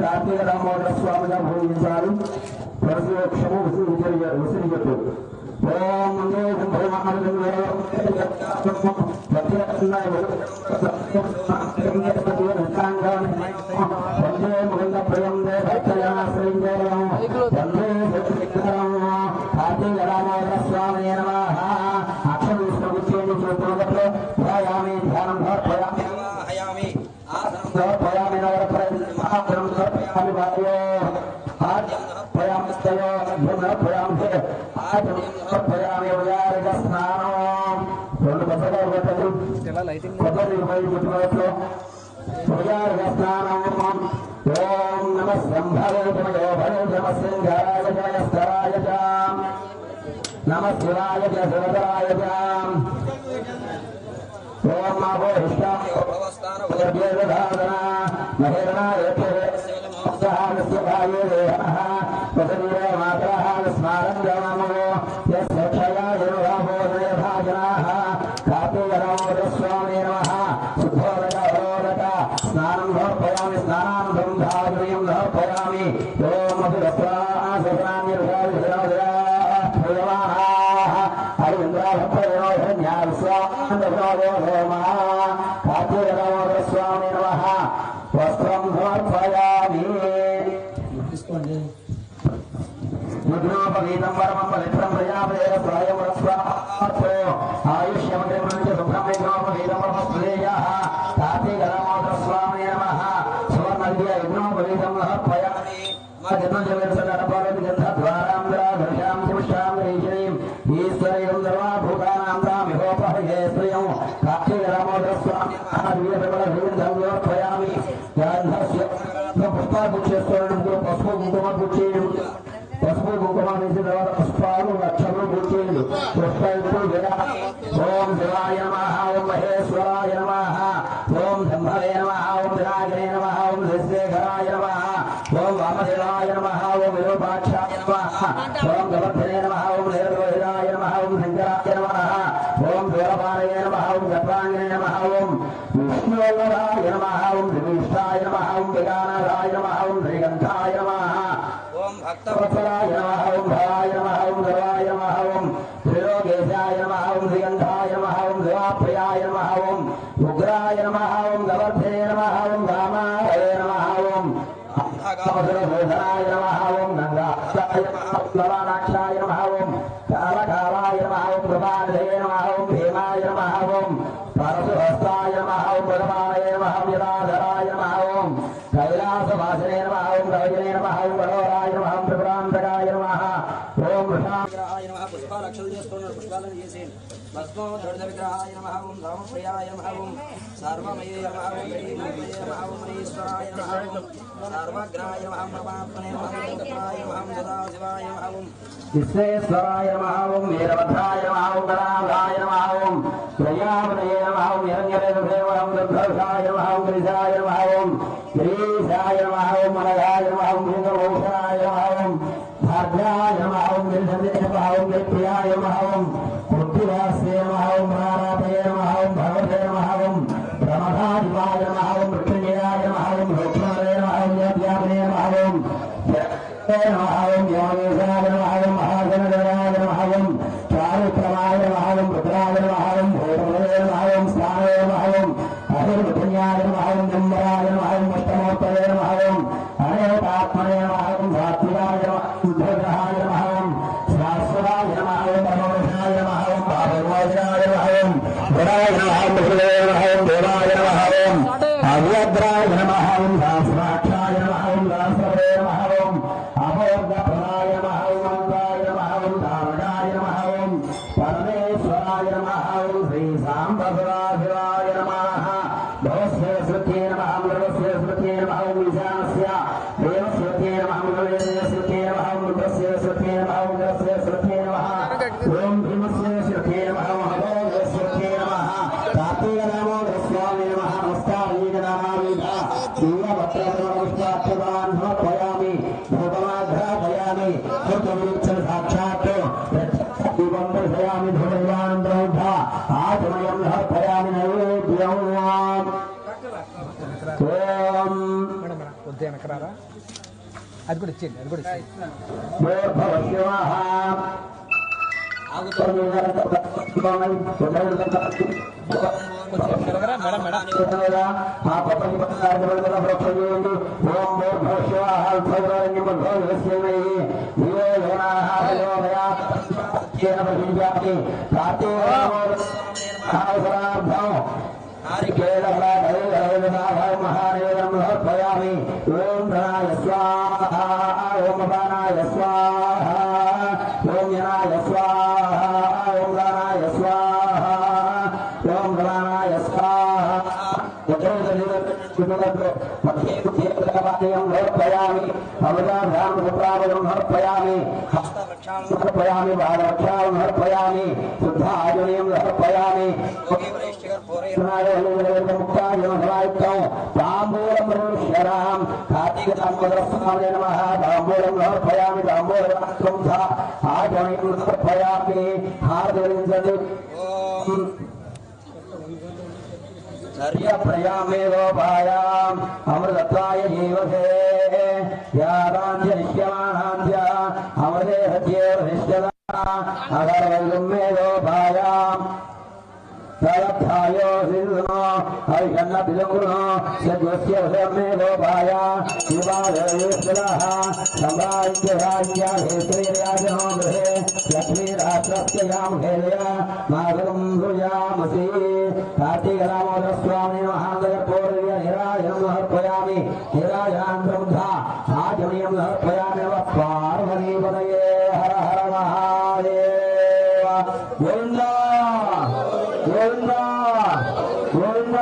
కార్తీక రామోదర స్వామిగా భోగించాలి. ప్రతివక్షము ఉసిరిగట్టు. ఓం వందే ముకుంద ప్రియం దేవశ్రీంజయం వందే కార్తీక రామోదర స్వామి నమః. అక్షర విష్ణుగుచ్చేది చూపునగట్లో ధ్యాయామి ధ్యానం సమర్పయామి సమర్పయామి నవరప్రయామి సమర్పయామి భార్యో ఆద్యం సమర్పయామి స్తయో మధ్యం సమర్పయామి ఆద్యం సమర్పయామి ఉదారిక స్నానం. రెండు బసగా పెట్టదు కొబ్బరి పుట్టినట్లో ఉదారిక స్నానం. ఓం నమ సంభవే నమ సింగాయ జయ స్థరాయ నమ శివాయ జయ శివరాయ ఓం మాభో హిష్టాన మహేరణాయ మాతా స్మారం జనమో యక్షయాజనోదయ భాజనా కార్తీక రామోదర స్వామి నమః. శుద్ధోదక స్నానం సమర్పయామి స్నానానందం ధార్మయం సమర్పయామి. ఓం కార్తీక రామోదర స్వామి నమః. వస్త్రం సమర్పయామి. ముద్రోపగీతం పరమం పవిత్రం ప్రజాపదేవ ప్రాయం రస్వార్థో ఆయుష్యమగ్రమంచ సుబ్రహ్మణ్యోపగీతం పరమస్త్రేయః. కార్తీక రామోదర స్వామి నమః. సువర్ణవిద్య యజ్ఞోపగీతం సమర్పయామి. ఈశ్వరయం సర్వభూతానాం తామిహోపహయే శ్రియం. కార్తీక రామోదర స్వామి సమర్పయామి. పుష్పాలు చేసుకోవడం పసుపు కుంకుమ పూజేయడం. పసుపు కుంకుమ వేసిన తర్వాత పుష్పాలు లక్షలు పూజేయడు. పుష్పయుక్తులు ఓం శివాయ నమః. ఓం మహేశ్వరాయ నమః. ఓం బ్రహ్మవే నమః. ఓం వినాయకనే నమః. ఓం శశిశేఖరాయ నమః. ఓం వామదేవాయ నమః. ఓం విరూపాక్షాయ నమః. ఓం గవర్ధనే నమః. ఓం నీలలోహితాయ నమః. ఓం శంకరాయ నమః. ఓం దూరపాణయ నమః. ఓం గర్భాంగినే నమః. ఓం విష్ణువల్లభాయ నమః. ఓం శ్రీవిష్ణాయ నమః. ఓం విగానాథాయ నమః. ఓం శ్రీగంధాయ నమః. ఓం భక్తవత్సలాయ నమః. ఓం భవాయ నమః. ఓం దేవాయ నమః. ఓం త్రిలోకేశాయ నమః. ఓం శ్రీగంధాయ నమః. ఓం దేవాప్రియాయ నమః. ఓం ఉగ్రాయ నమః. ఓం గవర్ధనే నమః. ఓం రామాయ నమః. ఓం భూధనాయ నమః. ఓం గంగాక్షాయ నమః. ఓం లలాక్షాయ నమః. ఓం కాలకాలాయ నమః. ఓం కృపానిధే నమః. ఓం భీమాయ నమః. ఓం పరశుహస్తాయ నమః. ఓం భగవాయ నమః. ఓం యదాధరాయ నమః. ఓం కైలాసవాసినే నమః. ఓం కవచనే నమః. ఓం వరోరాయ నమః. ఓం త్రిపురాంతకాయ నమః. ఓం వృషాగ్రహాయ నమః. పుష్పాలక్షలు చేస్తున్నాడు. పుష్పాలను చేసేయండి. భస్మో దృఢ విగ్రహాయ నమః. ఓం రామప్రియాయ నమః. ఓం సర్వమయే నమః. ఓం శ్రీమూర్తయే నమః. ఓం మహేశ్వరాయ నమః. ఓం సర్వగ్రహాయ నమః. పరమాత్మనే నమః. ఓంకారాయ నమః. ఓం సదాశివాయ నమః. ఓం విశ్వేశ్వరాయ నమః. ఓం వీరభద్రాయ నమః. ఓం గణాధాయ నమః. ఓం ప్రజాపతయే నమః. ఓం హిరణ్యదేవదేవ. ఓం దుర్ధర్షాయ నమః. ఓం గిరిశాయ నమః. ఓం గిరీశాయ నమః. ఓం మనగాయ నమః. ఓం భృంగభూషణాయ నమః. ఓం భార్యాయ నమః. ఓం గిరిశందే నమః. ఓం గిరిప్రియాయ నమః. ఓం బుద్ధివాస్యే నమః. ఓం ప్రాణాపయే నమః. ఓం భగవతే నమః. ఓం ప్రమథాధిపాయ నమః. ఓం మృత్యుంజయాయ నమః. ఓం లోక్ష్మణే నమః. ఓం వ్యాప్యాపనే నమః. ఓం నమః. ఓం యోగేశాయ నమః. ఓం మహాజనదేవాయ నమః. ఓం చారుప్రమాయ నమః. ఓం రుద్రాయ నమః. ఓం భూతమదే నమః. ఓం స్నానే నమః. ఓం అహిర్వృతన్యాయ నమః. ఓం నంబరాయ నమః. ఓం అష్టమోత్తరే నమః. ఓం అనేకాత్మనే నమః. ఓం సాత్వికాయ నమః. ఓం ధృగ్రహాయ నమః. ఓం శాశ్వతాయ నమః. ఓం పరమేశాయ నమః. ఓం పాపమోచనాయ నమః. ఓం గురాయ నమః. ఓం హృదయ నమః. ఓం దేవాయ నమః. ఓం అవ్యద్రాయ నమః. ఓం దాస్రాక్షాయ నమః. ఓం దాసవే నమః. ఓం అభోర్గప్రదాయ నమః. ఓం మంత్రాయ నమః. ఓం ధారకాయ నమః. ఓం పరమేశ్వరాయ నమః. ఓం శ్రీ సాంబశివాయ నమః. భవస్య శృతే నమః. మృగస్య శృతే నమః. ఓం ఈశానస్య దేవస్య శృతే నమః. మృగవేదస్య శృతే నమః. ఓం రుద్రస్య శృతే నమః. ఓం గస్య శృతే నమః. ఓం భీమస్య శృతే నమః. ఓం అభోగస్య శృతే నమః. కార్తీక రామోదర స్వామి నమః. నమస్కారీక నామావిధ దివ్యవత్రపుష్పాక్షరాన్ సమర్పయామి. భూతమాఘ్రాపయామి. కృతవృక్ష సాక్షాత్ దీపం దర్శయామి. ధృడయానందరౌఢ ఆచమయం సమర్పయామి. నైవేద్యం వెనకరారా అది కూడా ఇచ్చేయండి అది కూడా ఇచ్చేయండి महादेवी ओम धनाय स्वाहा ओम बाणाय स्वाहा ओम जनाय स्वाहा ओम दानाय स्वाहा ओम गणाय स्वाहा समर्पयामि अमृताभ्यां पुत्रावयं समर्पयामि हस्तरक्षां समर्पयामि बालरक्षां समर्पयामि शुद्धाजनिं समर्पयामि ताम्बूलम् कार्तिकदामोदरस्वामिने नमः ताम्बूलं समर्पयामि ताम्बूलं आचमयं समर्पयामि हार्दविंशति प्रयामेवोपायाम् अमृतत्वाय जीवसे यादान्त्यनिष्यमाणान्त्य अमृते सत्येवनिष्ठता अगरवैगुम्मेवोपायाम् तलत्थायो सिद्धनो हरिषन्न बिलकुनो सद्वस्य वसमेवोपाया शिवालयेश्वरः सम्राज्यराज्या हेत्रेर्याजनो गृहे लक्ष्मीरात्रस्य यां हेलया मागं भुजामसि कार्तिकदामोदरस्वामिने महान्दयपूर्व्य निराजनं समर्पयामि निराजनान्तर्धा आचमनीयं समर्पयामि नमः पार्वतीपतये हर हर महादेव गोविन्द गोविन्द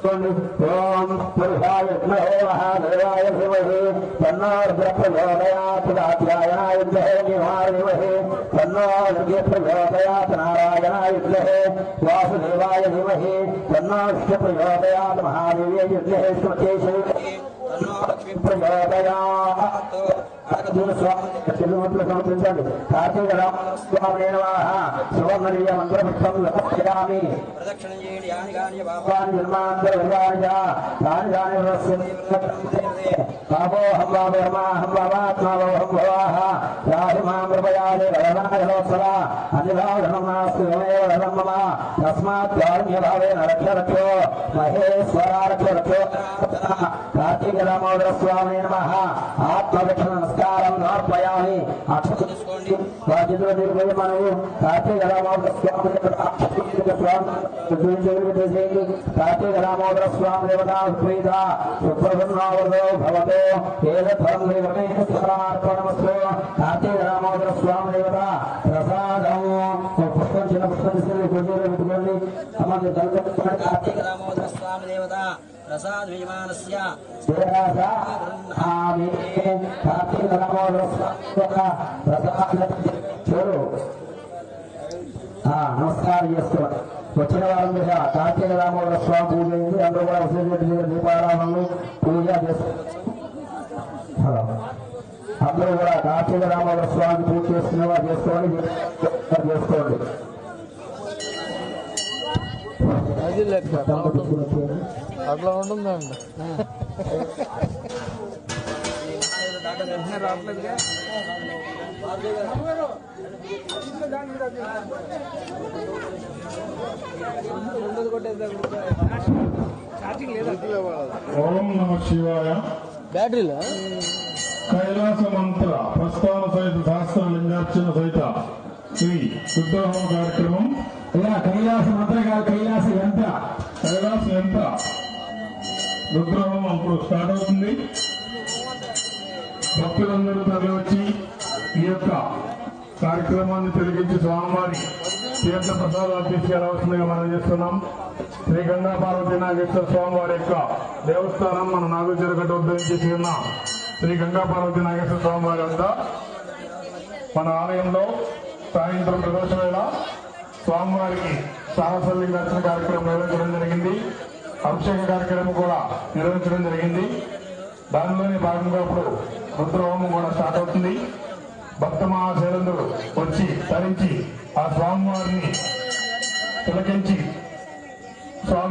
गोविन्द ओम पुरुषाय विद्महे महादेवाय धीमहि तन्नो रुद्रः प्रचोदयात् कात्यायनाय विद्महे धीमहि तन्नो दुर्गे प्रचोदयात् नारायणाय विद्महे वासुदेवाय धीमहि तन्नो विष्णुः प्रचोदयात् महादेव्यै विद्महे सुमतेश्वरी तन्नो लक्ष्मी प्रचोदयात् कार्तिकरामस्वामिने नमः सुवर्णरीय मन्त्रपुष्पं समर्पयामि प्रदक्षिणं यानि कानि पापानि जन्मान्तरविदाय तानि तानि वरस्यन्ति पापोऽहं वा धर्माहं वात्मा भवहं भवाः याहि मां प्रपयादे भगवानोत्सवा अन्यभावधर्मं नास्ति ममेव धर्मं मम तस्मात् कारुण्यभावेन रक्ष रक्षो महेश्वरा रक्ष रक्षो कार्तिकदामोदरस्वामिने नमः आत्मरक्षण नमस्कारं समर्पयामि अक्षत తీసుకోండి బాధ్యతలు నిర్వహణ మనము కార్తికదామోదరస్వామి कार्तिकदामोदरस्वामी देवता प्रीता सुप्रसन्नावतो भवतो एतत्फलं निर्गमेश्वरार्पणमस्तु कार्तिकदामोदरस्वामी देवता प्रसादं पुष्पं चिन्न पुष्पं पूजలు పెట్టుకోండి అమ్మ कार्तिकदामोदरस्वामी देवता प्रसाद विजमानस्य सेवासामि कार्तिकदामोदरस्वामी देवता प्रसाद చూడు నమస్కారం చేసుకోండి వచ్చిన వారం మీద కార్తీకదామోదర స్వామి పూజ అయింది అందరూ కూడా వసతి దీపారాధనలు పూజ చేసుకోవచ్చు అందరూ కూడా కార్తీకదామోదర స్వామి పూజ చేసుకునేవా చేసుకోండి అట్లా ఉంటుందండి రావట్లేదుగా ఓం నమ శివాయ బ్యాటరీలో కైలాస మంత్ర ప్రస్థాన సహిత శాస్త్ర లింగార్చన సహిత శ్రీ శుద్ధహోమ కార్యక్రమం కైలాస మంత్ర కైలాస యంత్ర రుద్రహోమం ఇప్పుడు స్టార్ట్ అవుతుంది. భక్తులందరూ తరలివచ్చి ఈ యొక్క కార్యక్రమాన్ని తిరిగించి స్వామివారి తీర్థ ప్రసాదాలు తీసుకెళ్లవలసిందిగా మనం చేస్తున్నాం. శ్రీ గంగా పార్వతీ నాగేశ్వర స్వామి వారి యొక్క దేవస్థానం మన నాగుచెరుగట్టు ఉద్భవించేసి ఉన్న శ్రీ గంగా పార్వతీ నాగేశ్వర స్వామి వారి వద్ద మన ఆలయంలో సాయంత్రం ప్రదోష వేళ స్వామివారికి సాహసలింగ దర్శన కార్యక్రమం నిర్వహించడం జరిగింది. అభిషేక కార్యక్రమం కూడా నిర్వహించడం జరిగింది. దానిలోని భాగంగా ఇప్పుడు రుద్రహోమం కూడా స్టార్ట్ అవుతుంది. భక్త మహాశైలందరూ వచ్చి ధరించి ఆ స్వామివారిని తిలకించి స్వామి